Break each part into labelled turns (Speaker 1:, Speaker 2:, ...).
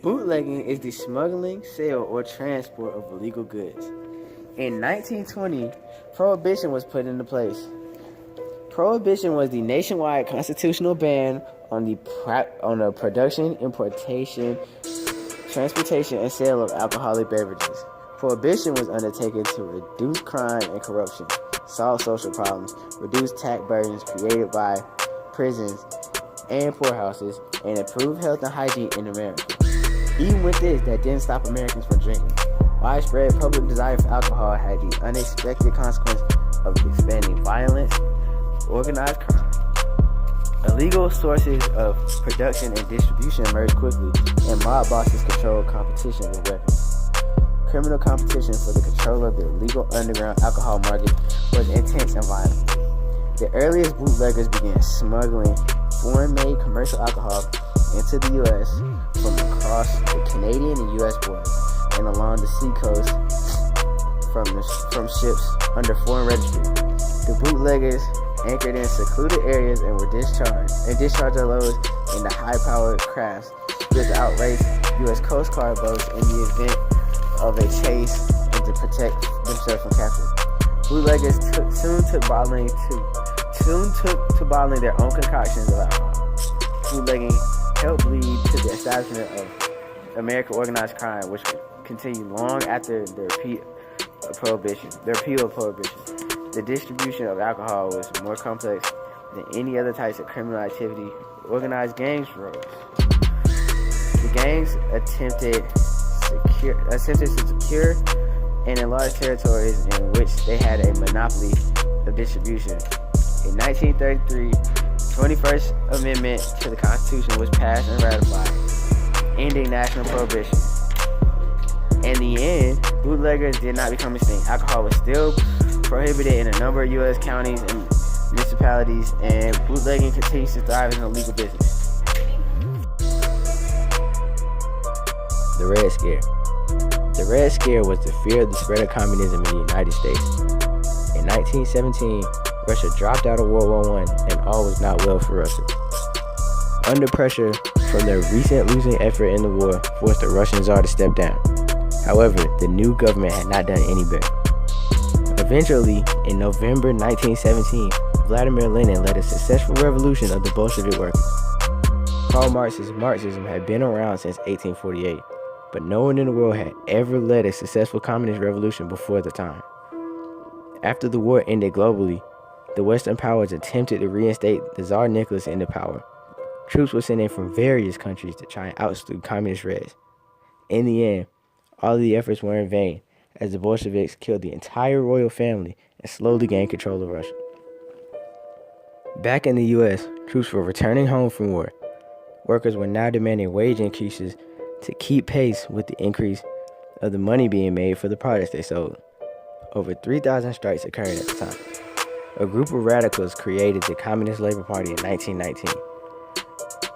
Speaker 1: Bootlegging is the smuggling, sale, or transport of illegal goods. In 1920, prohibition was put into place. Prohibition was the nationwide constitutional ban on the production, importation, transportation, and sale of alcoholic beverages. Prohibition was undertaken to reduce crime and corruption, solve social problems, reduce tax burdens created by prisons and poorhouses, and improve health and hygiene in America. Even with this, that didn't stop Americans from drinking. Widespread public desire for alcohol had the unexpected consequence of expanding violence, organized crime. Illegal sources of production and distribution emerged quickly, and mob bosses controlled competition with weapons. Criminal competition for the control of the illegal underground alcohol market was intense and violent. The earliest bootleggers began smuggling foreign-made commercial alcohol into the U.S. from across the Canadian and U.S. border and along the seacoast from ships under foreign registry. The bootleggers anchored in secluded areas and were discharged their loads in the high-powered crafts built to outrace U.S. Coast Guard boats in the event of a chase and to protect themselves from capture. Bootleggers soon took to bottling their own concoctions of alcohol. Bootlegging helped lead to the establishment of American organized crime, which would continue long after the repeal of prohibition. The distribution of alcohol was more complex than any other types of criminal activity organized gangs rose. The gangs attempted to secure and enlarge territories in which they had a monopoly of distribution. In 1933, the 21st Amendment to the Constitution was passed and ratified, ending national prohibition. In the end, bootleggers did not become extinct. Alcohol was still prohibited in a number of U.S. counties and municipalities, and bootlegging continues to thrive as an illegal business.
Speaker 2: The Red Scare. The Red Scare was the fear of the spread of communism in the United States. In 1917, Russia dropped out of World War I, and all was not well for Russia. Under pressure from their recent losing effort in the war forced the Russian Tsar to step down. However, the new government had not done any better. Eventually, in November 1917, Vladimir Lenin led a successful revolution of the Bolshevik workers. Karl Marx's Marxism had been around since 1848, but no one in the world had ever led a successful communist revolution before the time. After the war ended globally, the Western powers attempted to reinstate the Tsar Nicholas into power. Troops were sent in from various countries to try and oust the communist Reds. In the end, all of the efforts were in vain, as the Bolsheviks killed the entire royal family and slowly gained control of Russia. Back in the U.S., troops were returning home from war. Workers were now demanding wage increases to keep pace with the increase of the money being made for the products they sold. Over 3,000 strikes occurred at the time. A group of radicals created the Communist Labor Party in 1919.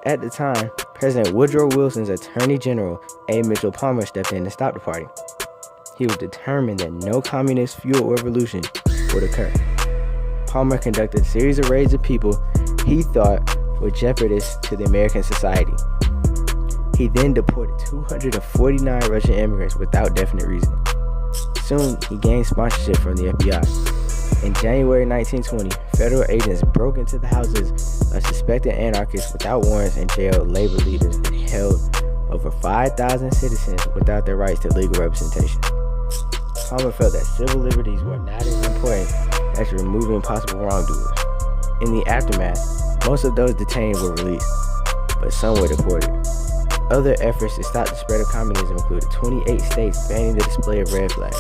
Speaker 2: At the time, President Woodrow Wilson's Attorney General, A. Mitchell Palmer, stepped in to stop the party. He was determined that no communist fuel revolution would occur. Palmer conducted a series of raids of people he thought were jeopardous to the American society. He then deported 249 Russian immigrants without definite reason. Soon, he gained sponsorship from the FBI. In January 1920, federal agents broke into the houses of suspected anarchists without warrants and jailed labor leaders and held over 5,000 citizens without their rights to legal representation. Palmer felt that civil liberties were not as important as removing possible wrongdoers. In the aftermath, most of those detained were released, but some were deported. Other efforts to stop the spread of communism included 28 states banning the display of red flags.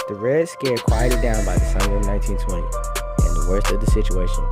Speaker 2: The Red Scare quieted down by the summer of 1920, and the worst of the situation